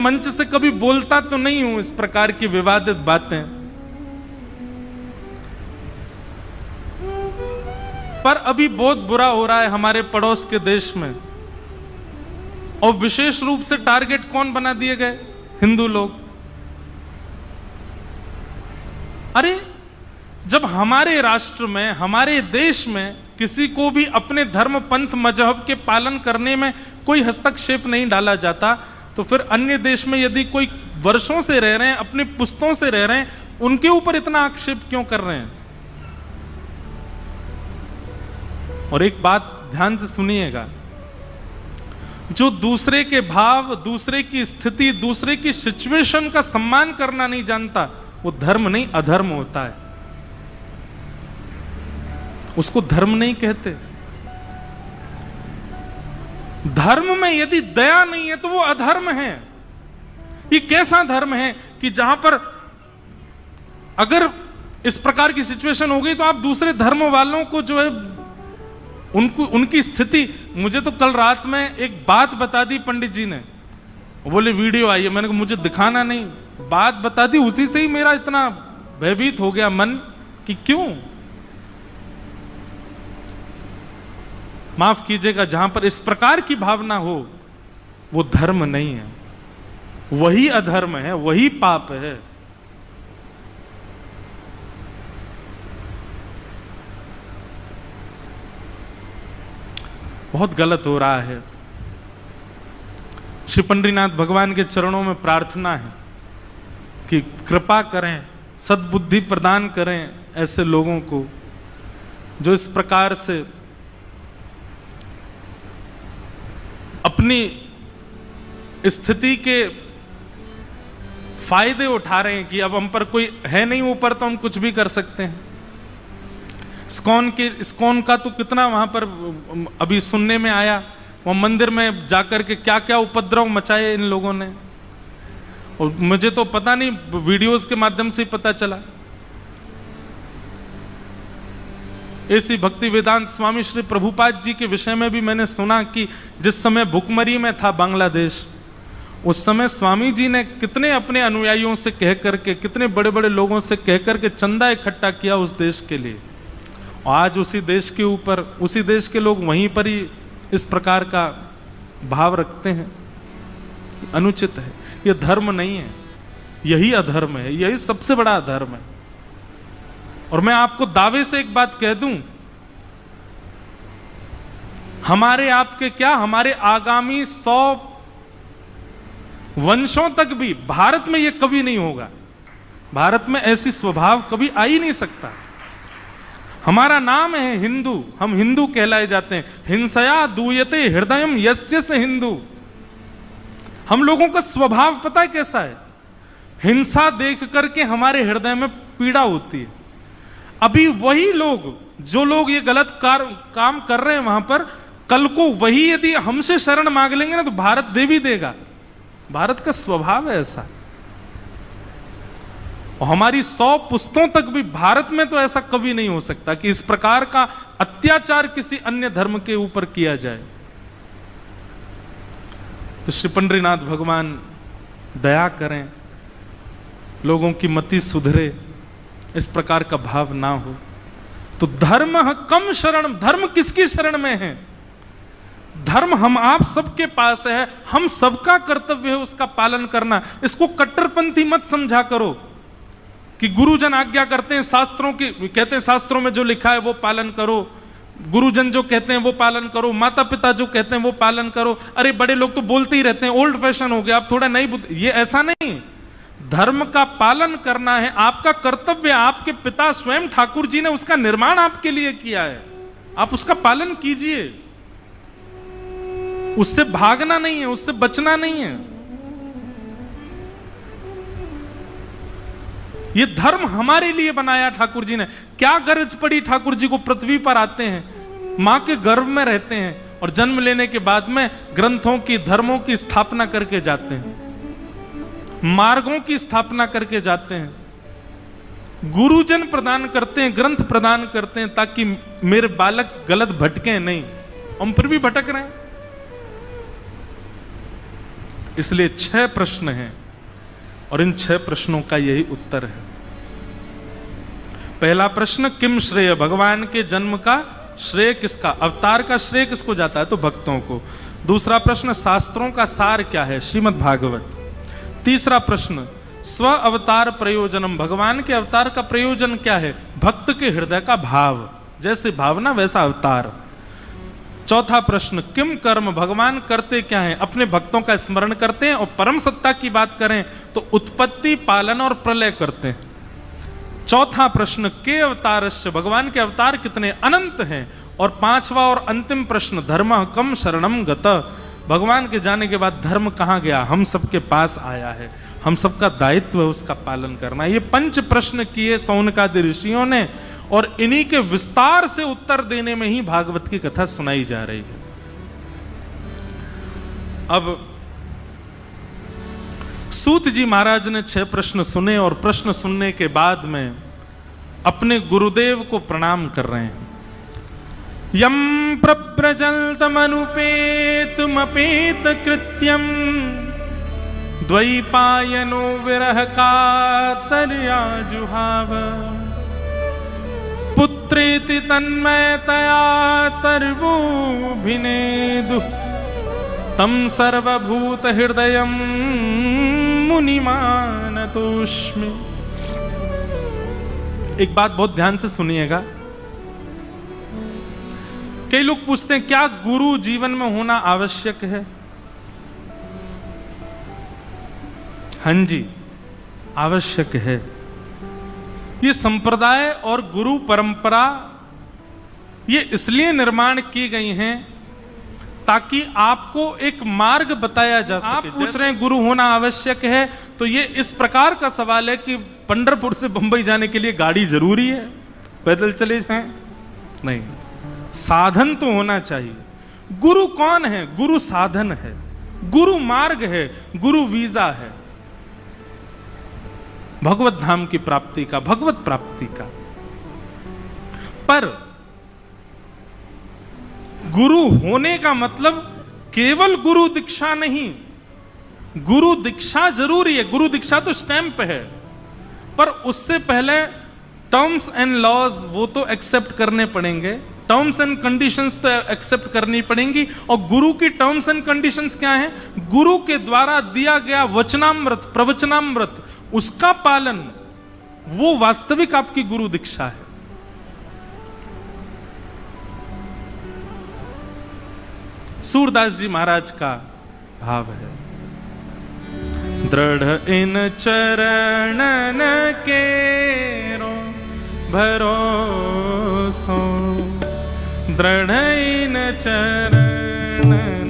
मंच से कभी बोलता तो नहीं हूं इस प्रकार की विवादित बातें, पर अभी बहुत बुरा हो रहा है हमारे पड़ोस के देश में। और विशेष रूप से टारगेट कौन बना दिए गए? हिंदू लोग। अरे जब हमारे राष्ट्र में, हमारे देश में किसी को भी अपने धर्म, पंथ, मजहब के पालन करने में कोई हस्तक्षेप नहीं डाला जाता, तो फिर अन्य देश में यदि कोई वर्षों से रह रहे हैं, अपने पुश्तों से रह रहे हैं, उनके ऊपर इतना आक्षेप क्यों कर रहे हैं? और एक बात ध्यान से सुनिएगा, जो दूसरे के भाव, दूसरे की स्थिति, दूसरे की सिचुएशन का सम्मान करना नहीं जानता, वो धर्म नहीं, अधर्म होता है। उसको धर्म नहीं कहते। धर्म में यदि दया नहीं है तो वो अधर्म है। ये कैसा धर्म है कि जहां पर अगर इस प्रकार की सिचुएशन हो गई तो आप दूसरे धर्म वालों को जो है उनकी स्थिति, मुझे तो कल रात में एक बात बता दी पंडित जी ने, बोले वीडियो आई है, मैंने कहा मुझे दिखाना नहीं, बात बता दी, उसी से ही मेरा इतना भयभीत हो गया मन कि क्यों। माफ कीजिएगा, जहां पर इस प्रकार की भावना हो वो धर्म नहीं है, वही अधर्म है, वही पाप है। बहुत गलत हो रहा है। श्री पंडरीनाथ भगवान के चरणों में प्रार्थना है कि कृपा करें, सद्बुद्धि प्रदान करें ऐसे लोगों को जो इस प्रकार से अपनी स्थिति के फायदे उठा रहे हैं कि अब हम पर कोई है नहीं ऊपर तो हम कुछ भी कर सकते हैं। इस्कॉन का तो कितना वहां पर अभी सुनने में आया, वो मंदिर में जाकर के क्या क्या उपद्रव मचाए इन लोगों ने, और मुझे तो पता नहीं, वीडियोस के माध्यम से पता चला। ऐसी भक्ति वेदांत स्वामी श्री प्रभुपाद जी के विषय में भी मैंने सुना कि जिस समय भुखमरी में था बांग्लादेश, उस समय स्वामी जी ने कितने अपने अनुयायियों से कह करके, कितने बड़े बड़े लोगों से कह करके चंदा इकट्ठा किया उस देश के लिए। और आज उसी देश के ऊपर, उसी देश के लोग वहीं पर ही इस प्रकार का भाव रखते हैं। अनुचित है, यह धर्म नहीं है, यही अधर्म है, यही सबसे बड़ा अधर्म है। और मैं आपको दावे से एक बात कह दूं, हमारे आपके क्या, हमारे आगामी 100 वंशों तक भी भारत में यह कभी नहीं होगा। भारत में ऐसी स्वभाव कभी आ ही नहीं सकता। हमारा नाम है हिंदू, हम हिंदू कहलाए जाते हैं। हिंसया दूयते हृदयम यस्य से हिंदू। हम लोगों का स्वभाव पता है कैसा है? हिंसा देख करके हमारे हृदय में पीड़ा होती है। अभी वही लोग, जो लोग ये गलत काम कर रहे हैं वहां पर, कल को वही यदि हमसे शरण मांग लेंगे ना तो भारत दे भी देगा। भारत का स्वभाव है ऐसा। और हमारी 100 पुश्तों तक भी भारत में तो ऐसा कभी नहीं हो सकता कि इस प्रकार का अत्याचार किसी अन्य धर्म के ऊपर किया जाए। तो श्री पंडरीनाथ भगवान दया करें, लोगों की मति सुधरे, इस प्रकार का भाव ना हो। तो धर्म कम शरण, धर्म किसकी शरण में है? धर्म हम आप सबके पास है, हम सबका कर्तव्य है उसका पालन करना। इसको कट्टरपंथी मत समझा करो कि गुरुजन आज्ञा करते हैं, शास्त्रों की कहते हैं शास्त्रों में जो लिखा है वो पालन करो, गुरुजन जो कहते हैं वो पालन करो, माता पिता जो कहते हैं वो पालन करो। अरे बड़े लोग तो बोलते ही रहते हैं, ओल्ड फैशन हो गया, आप थोड़ा नई बुद्धि। ये ऐसा नहीं, धर्म का पालन करना है आपका कर्तव्य। आपके पिता स्वयं ठाकुर जी ने उसका निर्माण आपके लिए किया है, आप उसका पालन कीजिए। उससे भागना नहीं है, उससे बचना नहीं है। ये धर्म हमारे लिए बनाया ठाकुर जी ने। क्या गरज पड़ी ठाकुर जी को? पृथ्वी पर आते हैं, मां के गर्भ में रहते हैं और जन्म लेने के बाद में ग्रंथों की, धर्मों की स्थापना करके जाते हैं, मार्गों की स्थापना करके जाते हैं। गुरुजन प्रदान करते हैं, ग्रंथ प्रदान करते हैं ताकि मेरे बालक गलत भटके नहीं। हम फिर भी भटक रहे हैं। इसलिए 6 प्रश्न हैं और इन 6 प्रश्नों का यही उत्तर है। पहला प्रश्न, किम श्रेय, भगवान के जन्म का श्रेय किसका, अवतार का श्रेय किसको जाता है, तो भक्तों को। दूसरा प्रश्न, शास्त्रों का सार क्या है, श्रीमद् भागवत। तीसरा प्रश्न, स्व अवतार प्रयोजनम, भगवान के अवतार का प्रयोजन क्या है, भक्त के हृदय का भाव, जैसे भावना वैसा अवतार। चौथा प्रश्न, किम कर्म, भगवान करते क्या हैं, अपने भक्तों का स्मरण करते हैं, और परम सत्ता की बात करें तो उत्पत्ति, पालन और प्रलय करते हैं। चौथा प्रश्न, के अवतारस्य, भगवान के अवतार कितने, अनंत हैं। और पांचवा और अंतिम प्रश्न, धर्म कम शरणम गत, भगवान के जाने के बाद धर्म कहाँ गया, हम सबके पास आया है, हम सबका दायित्व है उसका पालन करना। ये 5 प्रश्न किए सौनकादि ऋषियों ने, और इन्हीं के विस्तार से उत्तर देने में ही भागवत की कथा सुनाई जा रही है। अब सूत जी महाराज ने 6 प्रश्न सुने, और प्रश्न सुनने के बाद में अपने गुरुदेव को प्रणाम कर रहे हैं। यम प्रव्रजल्तमनुपेतुमपेत कृत्यम द्वैपायनो विरह कातर्या जुहाव पुत्रेति तन्मयतया तर्वोऽभिनेदु तम सर्वभूत हृदयं मुनिमानतोऽस्मि। एक बात बहुत ध्यान से सुनिएगा। कई लोग पूछते हैं क्या गुरु जीवन में होना आवश्यक है। हां जी, आवश्यक है। ये संप्रदाय और गुरु परंपरा ये इसलिए निर्माण की गई हैं ताकि आपको एक मार्ग बताया जा सके। आप पूछ रहे हैं गुरु होना आवश्यक है, तो ये इस प्रकार का सवाल है कि पंढरपुर से बंबई जाने के लिए गाड़ी जरूरी है, पैदल चले जाएं? नहीं, साधन तो होना चाहिए। गुरु कौन है? गुरु साधन है, गुरु मार्ग है, गुरु वीजा है भगवत धाम की प्राप्ति का, भगवत प्राप्ति का। पर गुरु होने का मतलब केवल गुरु दीक्षा नहीं। गुरु दीक्षा जरूरी है, गुरु दीक्षा तो स्टैंप है, पर उससे पहले टर्म्स एंड लॉज वो तो एक्सेप्ट करने पड़ेंगे, टर्म्स एंड कंडीशंस तो एक्सेप्ट करनी पड़ेंगी। और गुरु की टर्म्स एंड कंडीशंस क्या हैं? गुरु के द्वारा दिया गया वचनामृत, प्रवचनामृत, उसका पालन, वो वास्तविक आपकी गुरु दीक्षा है। सूरदास जी महाराज का भाव है, दृढ़ इन चरणन केरो भरोसो, दृढ़ इन चरणन